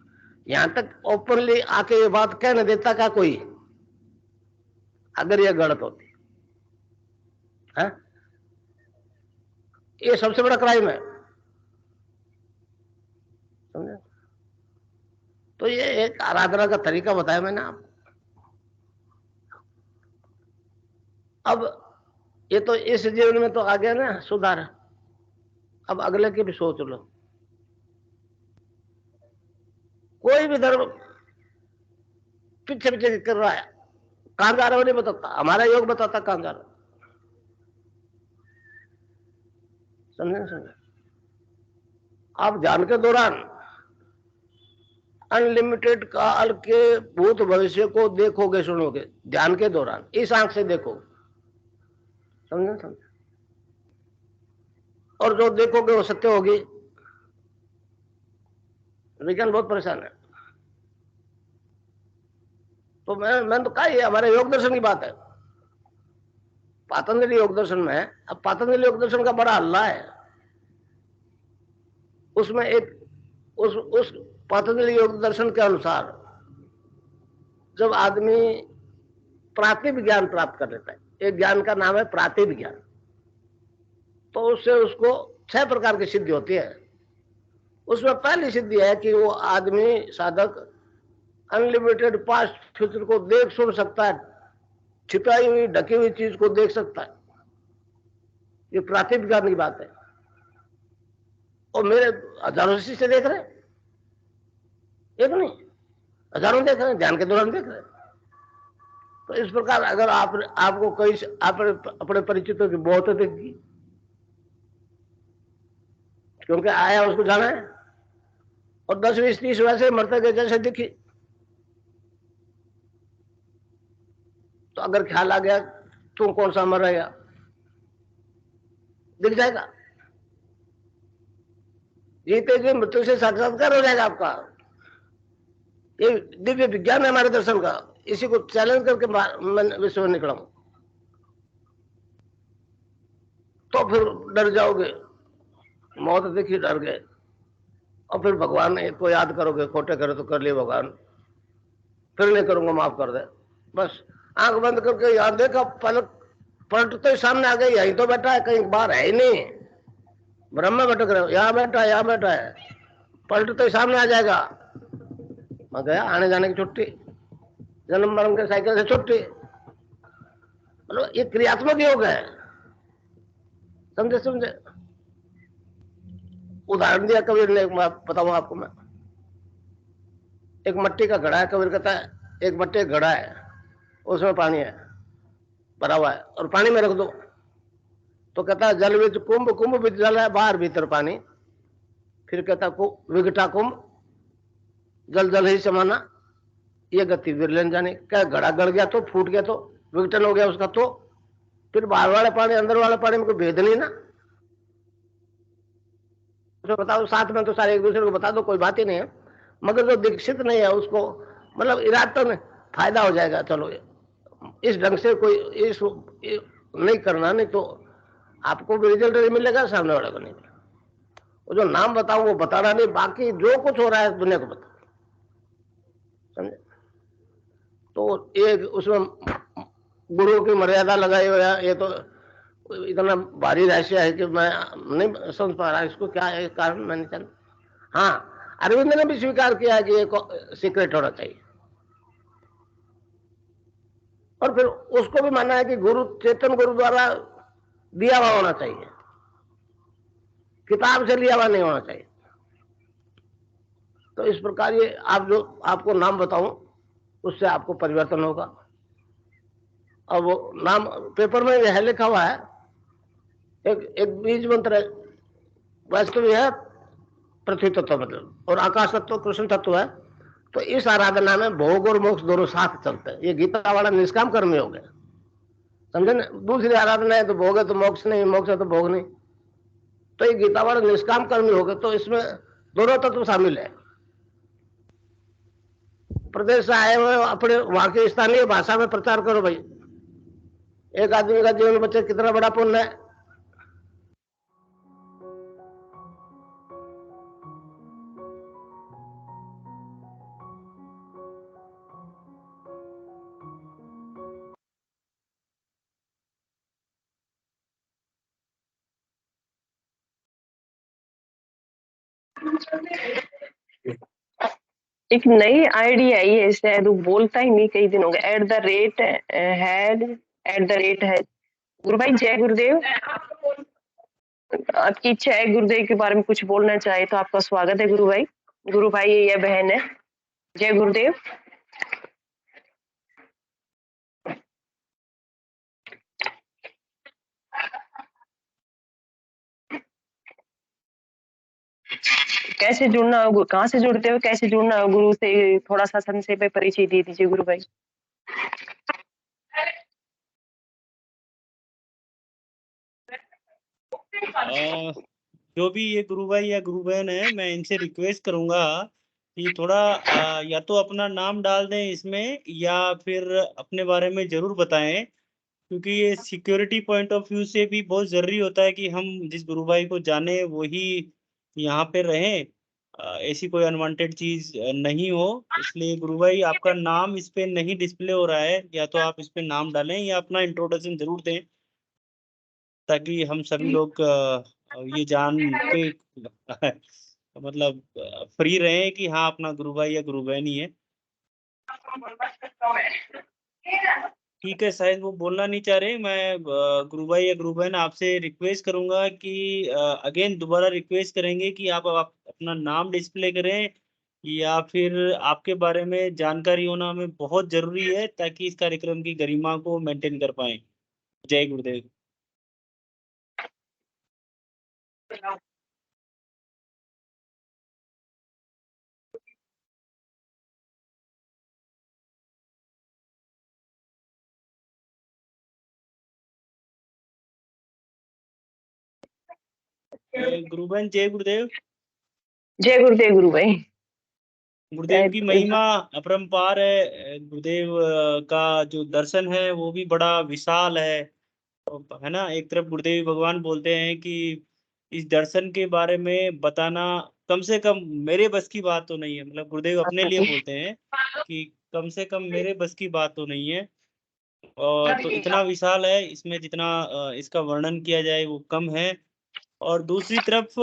यहां तक ओपनली आके ये बात कहने देता क्या कोई, अगर ये गलत होती है? ये सबसे बड़ा क्राइम है, समझे? तो ये एक आराधना का तरीका बताया मैंने आपको। अब ये तो इस जीवन में तो आ गया ना सुधार, अब अगले की भी सोच लो। कोई भी धर्म पीछे पीछे कर रहा है, कहां जा रहा है नहीं बताता, हमारा योग बताता कहां जा रहा है। समझे? आप ध्यान के दौरान अनलिमिटेड काल के भूत भविष्य को देखोगे, सुनोगे ध्यान के दौरान, इस आंख से देखो। समझे? और जो देखोगे वो सत्य होगी। विज्ञान बहुत परेशान है। तो मैं तो कहा ये हमारे योग दर्शन की बात है। पातंजलि योग दर्शन में, अब पातंजलि योग दर्शन का बड़ा हल्ला है। उसमें एक उस पातंजलि योग दर्शन के अनुसार जब आदमी प्रातिभ ज्ञान प्राप्त कर लेता है, एक ज्ञान का नाम है प्रातिभ ज्ञान, तो उससे उसको 6 प्रकार की सिद्धि होती है। उसमें पहली सिद्धि है कि वो आदमी साधक अनलिमिटेड पास्ट फ्यूचर को देख सुन सकता है, छिपाई हुई ढकी हुई चीज को देख सकता है। ये प्रातिभ ज्ञान की बात है। और मेरे हजारों शिष्य देख रहे हैं, एक नहीं हजारों देख रहे हैं, ध्यान के दौरान देख रहे हैं। तो इस प्रकार अगर आपको कोई अपने परिचितों की बहुत दिखगी, क्योंकि आया उसको जाना है, और 10 20 30 वैसे मरते गए जैसे दिखी, तो अगर ख्याल आ गया तू कौन सा मर रहेगा, दिख जाएगा। जीते जी मृत्यु से साक्षात्कार हो जाएगा आपका। ये दिव्य विज्ञान है हमारे दर्शन का। इसी को चैलेंज करके मैं विश्व में निकला हूं। तो फिर डर जाओगे, मौत देखी डर गए, और फिर भगवान को याद करोगे, खोटे करे तो कर लिए भगवान, फिर नहीं करूंगा माफ कर दे। बस आंख बंद करके याद देखा, पलट तो सामने आ गई, यहीं तो बैठा है, कहीं बाहर है ही नहीं, ब्रह्म में भटक रहे हो, यहाँ बैठा है, पलट तो सामने आ जाएगा। मैं गया, आने जाने की छुट्टी, जन्म मरण के साइकिल से छुट्टी। मतलब ये क्रियात्मक योग है। समझे? उदाहरण दिया कबीर ने, बताऊं आपको मैं। एक मट्टी का घड़ा है, कबीर कहता है एक मट्टी का घड़ा है, उसमें पानी है भरा हुआ है, और पानी में रख दो, तो कहता है जल विच कुंभ, कुंभ विच जल है, बाहर भीतर पानी। फिर कहता विघटा कुंभ, जल जल ही समाना, ये गति विरलन जाने। क्या घड़ा गड़ गया तो, फूट गया तो, विघटन हो गया उसका, तो फिर बाहर वाले पानी अंदर वाले पानी में कोई भेद नहीं ना। तो बताओ, साथ में तो सारे एक दूसरे को बता दो, कोई बात ही नहीं है। मगर जो दीक्षित नहीं है उसको मतलब इरादा में फायदा हो जाएगा, चलो इस ढंग से कोई इस नहीं करना, नहीं तो आपको भी रिजल्ट नहीं मिलेगा, सामने वाले को नहीं मिलेगा। वो जो नाम बताओ वो बताना नहीं, बाकी जो कुछ हो रहा है दुनिया को बता, समझे। तो ये उसमें गुरु की मर्यादा लगाई हुई है, ये तो इतना भारी रहस्य है कि मैं नहीं समझ पा रहा इसको, क्या है कारण मैं नहीं जानता। हाँ, अरविंद ने भी स्वीकार किया है कि ये सीक्रेट होना चाहिए, और फिर उसको भी माना है कि गुरु, चेतन गुरु द्वारा दिया हुआ होना चाहिए, किताब से लिया हुआ नहीं होना चाहिए। तो इस प्रकार ये आप जो आपको नाम बताऊं उससे आपको परिवर्तन होगा। और वो नाम पेपर में यह लिखा हुआ है, एक बीज मंत्र है, वास्तविक है पृथ्वी तत्व मतलब, और आकाश तत्व कृष्ण तत्व है। तो इस आराधना में भोग और मोक्ष दोनों साथ चलते हैं। ये गीता वाला निष्काम कर्म हो गया, समझे ना। दूसरी आराधना है तो भोग है तो मोक्ष नहीं, मोक्ष है तो भोग नहीं। तो ये गीता वाला निष्काम कर्म हो गया, तो इसमें दोनों तत्व शामिल है। प्रदेश से आए हुए अपने वहां की स्थानीय भाषा में प्रचार करो भाई, एक आदमी का जीवन बचे कितना बड़ा पुण्य है। एक नई आईडी आई है शायद, वो बोलता ही नहीं कई दिन हो गए। @हेड @है। गुरु भाई जय गुरुदेव। आपकी इच्छा है गुरुदेव के बारे में कुछ बोलना चाहे तो आपका स्वागत है गुरु भाई। गुरु भाई या बहन है। जय गुरुदेव। कैसे जुड़ना हो, कहाँ से जुड़ते हो, कैसे जुड़ना हो गुरु से, थोड़ा सा संक्षेप में परिचय दे दीजिए गुरु भाई। जो भी ये गुरु भाई या गुरु बहन है, मैं इनसे रिक्वेस्ट करूंगा कि थोड़ा या तो अपना नाम डाल दें इसमें, या फिर अपने बारे में जरूर बताएं, क्योंकि ये सिक्योरिटी पॉइंट ऑफ व्यू से भी बहुत जरूरी होता है कि हम जिस गुरु भाई को जाने वही यहाँ पे रहें, ऐसी कोई अनवांटेड चीज नहीं हो। इसलिए गुरु भाई आपका नाम इस पे नहीं डिस्प्ले हो रहा है, या तो आप इस पे नाम डालें या अपना इंट्रोडक्शन जरूर दें, ताकि हम सभी लोग ये जान के मतलब फ्री रहे कि हाँ अपना गुरु भाई या गुरु बहन ही है। ठीक है, शायद वो बोलना नहीं चाह रहे। मैं गुरु भाई या गुरु बहन आपसे रिक्वेस्ट करूंगा कि अगेन दोबारा रिक्वेस्ट करेंगे कि आप अपना नाम डिस्प्ले करें, या फिर आपके बारे में जानकारी होना हमें बहुत जरूरी है, ताकि इस कार्यक्रम की गरिमा को मेंटेन कर पाए। जय गुरुदेव। गुरु बहन जय गुरुदेव। जय गुरुदेव गुरु भाई। गुरुदेव की महिमा अपरंपार है। गुरुदेव का जो दर्शन है वो भी बड़ा विशाल है ना। एक तरफ गुरुदेव भगवान बोलते हैं कि इस दर्शन के बारे में बताना कम से कम मेरे बस की बात तो नहीं है, मतलब गुरुदेव अपने लिए बोलते हैं कि कम से कम मेरे बस की बात तो नहीं है। और तो इतना विशाल है, इसमें जितना इसका वर्णन किया जाए वो कम है। और दूसरी तरफ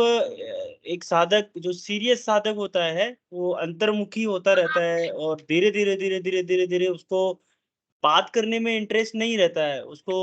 एक साधक जो सीरियस साधक होता है वो अंतर्मुखी होता रहता है, और धीरे धीरे धीरे धीरे धीरे धीरे उसको बात करने में इंटरेस्ट नहीं रहता है, उसको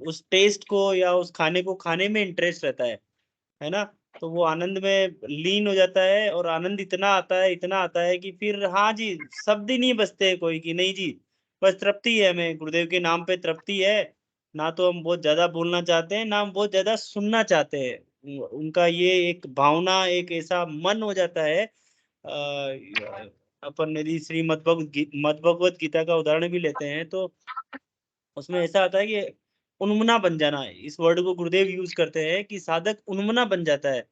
उस टेस्ट को या उस खाने को खाने में इंटरेस्ट रहता है ना। तो वो आनंद में लीन हो जाता है, और आनंद इतना आता है कि फिर हाँ जी, शब्द ही नहीं बचते कोई कि नहीं जी, बस तृप्ति है, हमें गुरुदेव के नाम पे तृप्ति है। ना तो हम बहुत ज्यादा बोलना चाहते हैं, ना हम बहुत ज्यादा सुनना चाहते हैं। उनका ये एक भावना, एक ऐसा मन हो जाता है। अपन यदि श्री मद्भगवत गीता का उदाहरण भी लेते हैं तो उसमें ऐसा आता है कि उन्मना बन जाना, इस वर्ड को गुरुदेव यूज करते हैं कि साधक उन्मना बन जाता है,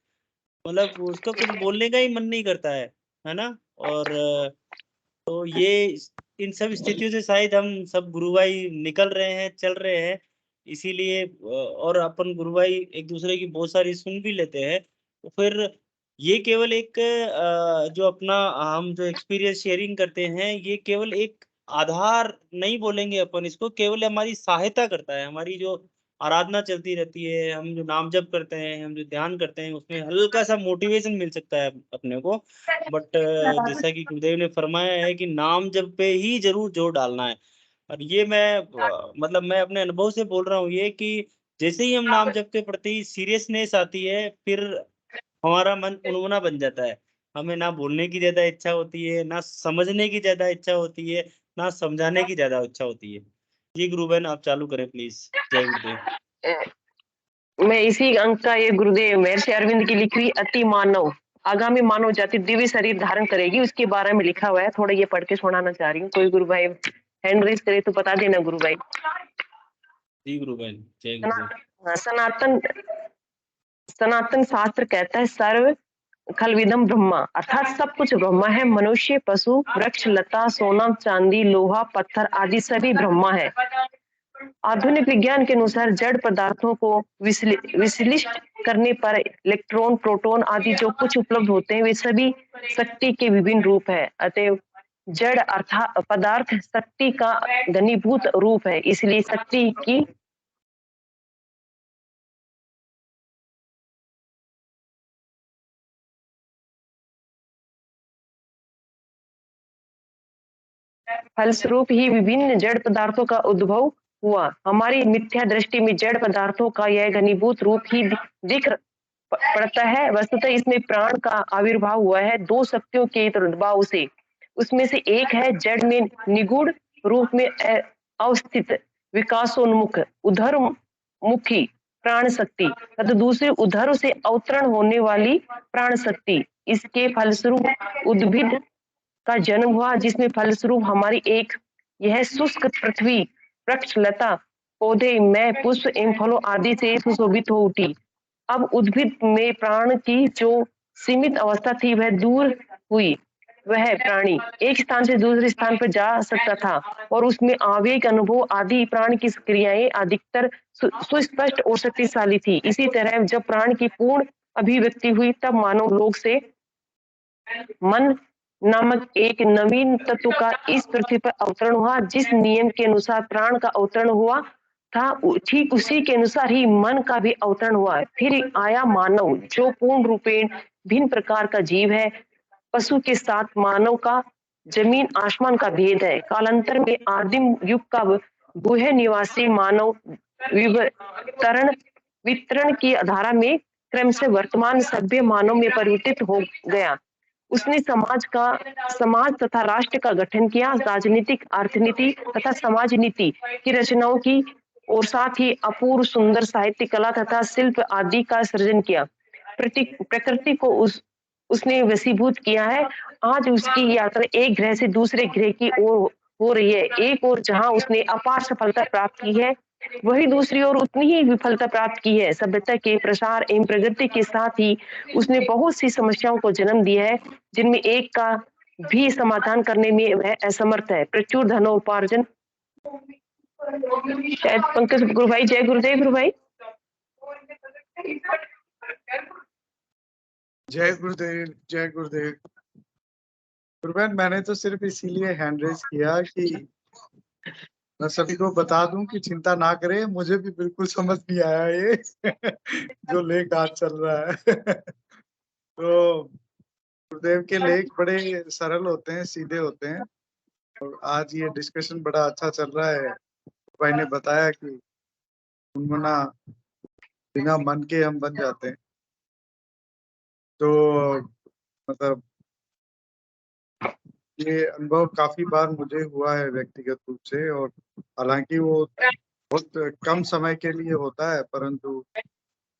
मतलब उसका कुछ बोलने का ही मन नहीं करता है ना। और तो ये इन सब स्थितियों से शायद हम सब गुरु भाई निकल रहे हैं, चल रहे हैं, इसीलिए और अपन गुरु भाई एक दूसरे की बहुत सारी सुन भी लेते हैं। तो फिर ये केवल एक जो अपना हम जो एक्सपीरियंस शेयरिंग करते हैं, ये केवल एक आधार नहीं बोलेंगे अपन इसको, केवल हमारी सहायता करता है। हमारी जो आराधना चलती रहती है, हम जो नाम जप करते हैं, हम जो ध्यान करते हैं, उसमें हल्का सा मोटिवेशन मिल सकता है अपने को। बट जैसा कि गुरुदेव ने फरमाया है कि नाम जप पे ही जरूर जोर डालना है। और ये मैं मतलब मैं अपने अनुभव से बोल रहा हूँ ये कि जैसे ही हम नाम जप के प्रति सीरियसनेस आती है, फिर हमारा मन उन्मुना बन जाता है। हमें ना बोलने की ज्यादा इच्छा होती है, ना समझने की ज्यादा इच्छा होती है, ना समझाने की ज्यादा इच्छा होती है। जी गुरु बहन, आप चालू करें प्लीज। जय गुरुदेव। मैं इसी अंक का ये गुरुदेव महर्षि अरविंद की लिखी हुई अति मानव आगामी मानव जाति दिव्य शरीर धारण करेगी, उसके बारे में लिखा हुआ है। थोड़ा ये पढ़ के सुनाना चाह रही हूँ। कोई गुरु भाई हैंड रेज करे तो बता देना गुरु भाई। जी गुरु बहन, जय गुरुदेव। सनातन शास्त्र कहता है सर्व खलविदम ब्रह्मा, अर्थात सब कुछ ब्रह्मा है। मनुष्य, पशु, वृक्ष, लता, सोना, चांदी, लोहा, पत्थर आदि सभी ब्रह्मा है। आधुनिक विज्ञान के अनुसार जड़ पदार्थों को विश्लेषित करने पर इलेक्ट्रॉन, प्रोटॉन आदि जो कुछ उपलब्ध होते हैं वे सभी शक्ति के विभिन्न रूप है। अतएव जड़ अर्थात पदार्थ शक्ति का घनीभूत रूप है, इसलिए शक्ति की फलस्वरूप ही विभिन्न जड़ पदार्थों का उद्भव हुआ। हमारी मिथ्या दृष्टि में जड़ पदार्थों का यह घनीभूत रूप ही दिख पड़ता है। वस्तुतः इसमें प्राण का आविर्भाव हुआ है दो शक्तियों के प्रभाव से। उसमें से एक है जड़ में निगूढ़ रूप में अवस्थित विकासोन्मुख उधरमुखी प्राण शक्ति, तथा दूसरी उधर से अवतरण होने वाली प्राण शक्ति। इसके फलस्वरूप उद्भिद का जन्म हुआ, जिसमें फलस्वरूप हमारी एक यह शुष्क पृथ्वी वृक्ष, लता, पौधे में पुष्प एवं फलों आदि से सुशोभित हो उठी। अब उद्भिद में प्राण की जो सीमित अवस्था थी वह दूर हुई। वह प्राणी एक स्थान से दूसरे स्थान पर जा सकता था और उसमें आवेग, अनुभव आदि प्राण की क्रियाएं अधिकतर सुस्पष्ट और शक्तिशाली थी। इसी तरह जब प्राण की पूर्ण अभिव्यक्ति हुई तब मानव लोक से मन नामक एक नवीन तत्व का इस पृथ्वी पर अवतरण हुआ। जिस नियम के अनुसार प्राण का अवतरण हुआ था, ठीक उसी के अनुसार ही मन का भी अवतरण हुआ। फिर आया मानव, जो पूर्ण रूपेण भिन्न प्रकार का जीव है। पशु के साथ मानव का जमीन आसमान का भेद है। कालांतर में आदिम युग का गुह निवासी मानव वितरण की धारा में क्रम से वर्तमान सभ्य मानव में परिवर्तित हो गया। उसने समाज तथा राष्ट्र का गठन किया, राजनीतिक, अर्थनीति तथा समाज नीति की रचनाओं की और साथ ही अपूर्व सुंदर साहित्य, कला तथा शिल्प आदि का सृजन किया। प्रकृति को उसने वशीभूत किया है। आज उसकी यात्रा एक ग्रह से दूसरे ग्रह की ओर हो रही है। एक और जहां उसने अपार सफलता प्राप्त की है, वही दूसरी ओर उतनी ही विफलता प्राप्त की है। सभ्यता के प्रसार एवं प्रगति के साथ ही उसने बहुत सी समस्याओं को जन्म दिया है, जिनमें एक का भी समाधान करने में वह असमर्थ है। प्रचुर धनोपार्जन। शायद पंकज गुरु भाई। जय गुरुदेव गुरु भाई। जय गुरुदेव, जय गुरुदेव। गुरुबहन, मैंने तो सिर्फ इसीलिए हैंड रेज किया कि मैं सभी को बता दूं कि चिंता ना करें, मुझे भी बिल्कुल समझ नहीं आया ये जो लेख आज चल रहा है तो गुरुदेव के लेख बड़े सरल होते हैं, सीधे होते हैं। और आज ये डिस्कशन बड़ा अच्छा चल रहा है। भाई ने बताया कि उन्मुना बिना मन के हम बन जाते हैं। तो मतलब ये अनुभव काफी बार मुझे हुआ है व्यक्तिगत रूप से, और हालांकि वो बहुत कम समय के लिए होता है, परंतु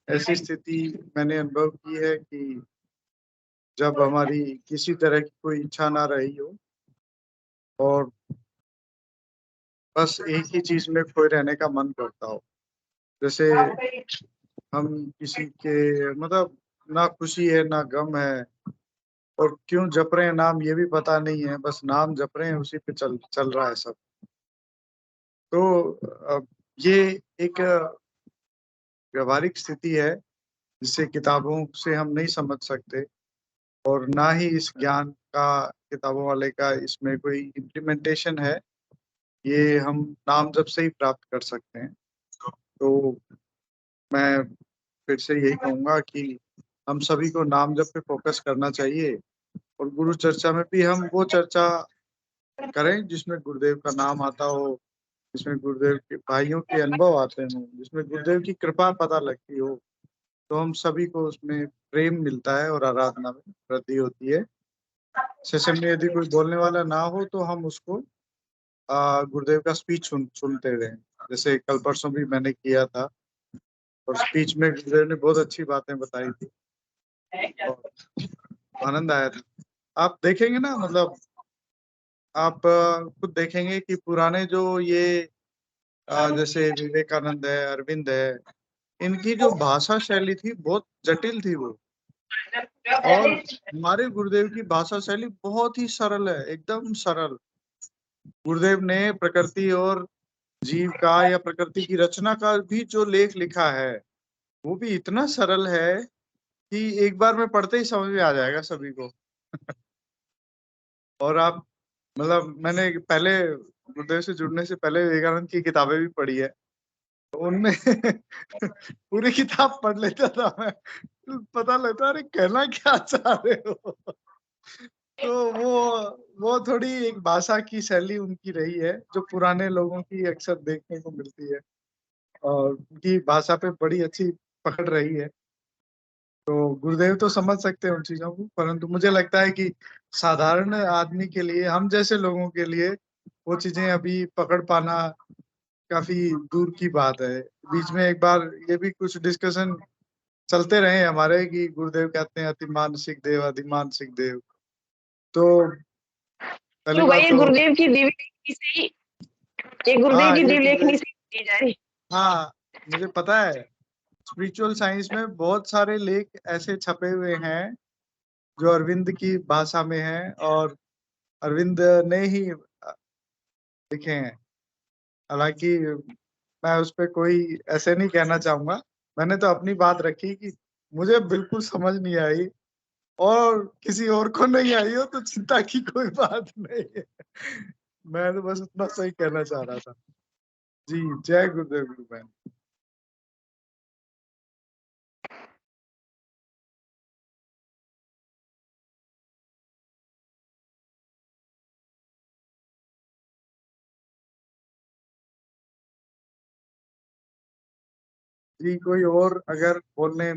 ऐसी स्थिति मैंने अनुभव की है कि जब हमारी किसी तरह की कोई इच्छा ना रही हो और बस एक ही चीज में खोए रहने का मन करता हो। जैसे हम किसी के मतलब ना खुशी है ना गम है, और क्यों जप रहे हैं नाम ये भी पता नहीं है, बस नाम जप रहे हैं, उसी पे चल रहा है सब। तो ये एक व्यवहारिक स्थिति है जिसे किताबों से हम नहीं समझ सकते, और ना ही इस ज्ञान का किताबों वाले का इसमें कोई इम्प्लीमेंटेशन है। ये हम नाम जप से ही प्राप्त कर सकते हैं। तो मैं फिर से यही कहूँगा कि हम सभी को नाम जप पे फोकस करना चाहिए, और गुरु चर्चा में भी हम वो चर्चा करें जिसमें गुरुदेव का नाम आता हो, जिसमें गुरुदेव के भाइयों के अनुभव आते हों, जिसमें गुरुदेव की कृपा पता लगती हो, तो हम सभी को उसमें प्रेम मिलता है और आराधना में वृद्धि होती है। सेशन में यदि कोई बोलने वाला ना हो तो हम उसको गुरुदेव का स्पीच सुनते रहें। जैसे कल परसों भी मैंने किया था, और स्पीच में गुरुदेव ने बहुत अच्छी बातें बताई थी और आनंद आया था। आप देखेंगे ना, मतलब आप खुद देखेंगे कि पुराने जो ये जैसे विवेकानंद है, अरविंद है, इनकी जो भाषा शैली थी बहुत जटिल थी वो, और हमारे गुरुदेव की भाषा शैली बहुत ही सरल है, एकदम सरल। गुरुदेव ने प्रकृति और जीव का या प्रकृति की रचना का भी जो लेख लिखा है वो भी इतना सरल है कि एक बार में पढ़ते ही समझ में आ जाएगा सभी को। और आप मतलब मैंने पहले गुरुदेव से जुड़ने से पहले विवेकानंद की किताबें भी पढ़ी है, तो उनमें पूरी किताब पढ़ लेता था मैं, तो पता लगता अरे कहना क्या चाह रहे हो। तो वो थोड़ी एक भाषा की शैली उनकी रही है जो पुराने लोगों की अक्सर देखने को मिलती है, और उनकी भाषा पे बड़ी अच्छी पकड़ रही है। तो गुरुदेव तो समझ सकते हैं उन चीजों को, परंतु मुझे लगता है कि साधारण आदमी के लिए, हम जैसे लोगों के लिए वो चीजें अभी पकड़ पाना काफी दूर की बात है। बीच में एक बार ये भी कुछ डिस्कशन चलते रहे हमारे कि गुरुदेव कहते हैं अति मानसिक देव, अति मानसिक देव। तो पहली तो बात भाई तो गुरुदेव की दिव्य लेखनी से ही, ये गुरुदेव हाँ की ये दिव्य गुरुदेव, लेखनी से ही जा रही। हाँ मुझे पता है स्पिरिचुअल साइंस में बहुत सारे लेख ऐसे छपे हुए हैं जो अरविंद की भाषा में है, और अरविंद ने ही लिखे हैं। हालांकि मैं उस पर कोई ऐसे नहीं कहना चाहूंगा, मैंने तो अपनी बात रखी कि मुझे बिल्कुल समझ नहीं आई, और किसी और को नहीं आई हो तो चिंता की कोई बात नहीं है। मैं तो बस उतना सही कहना चाह रहा था। जी जय गुरुदेव गुरुबहन। जी कोई और अगर बोलने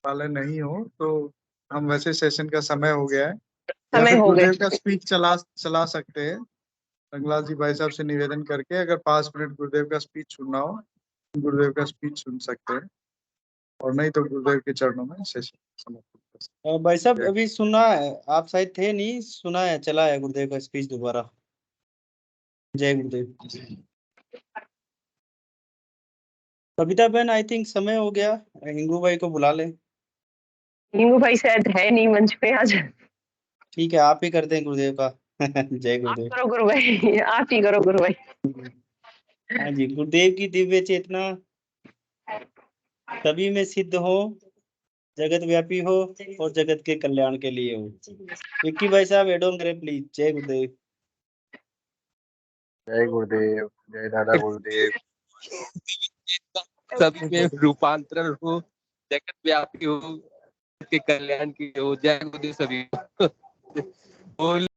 वाले नहीं हो तो हम वैसे सेशन का समय हो गया है, या समय फिर हो गए। गुरुदेव का स्पीच चला सकते हैं। रंगलाल जी भाई साहब से निवेदन करके अगर 5 मिनट गुरुदेव का स्पीच सुनना हो, गुरुदेव का स्पीच सुन सकते हैं, और नहीं तो गुरुदेव के चरणों में सेशन समर्पित कर सकते भाई साहब हैं। अभी सुना है, आप शायद थे नहीं, सुना है, चला है गुरुदेव का स्पीच दोबारा। जय गुरुदेव। कविता बहन आई थिंक समय हो गया, हिंगू भाई को बुला ले। हिंगू भाई शायद है नहीं मंच पे आज। ठीक है, आप ही कर दें गुरुदेव का। जय आप गुरुदेव। करो गुरु भाई, आप ही करो गुरु भाई। हाँ जी, गुरुदेव की दिव्य चेतना सभी में सिद्ध हो, जगत व्यापी हो और जगत के कल्याण के लिए हो। विक्की भाई साहब एड ऑन करें प्लीज। जय गुरुदेव। जय गुरुदेव, जय दादा गुरुदेव। सब में रूपांतरण हो, जगत व्यापी हो, के कल्याण की हो। जय गुरुदेव सभी।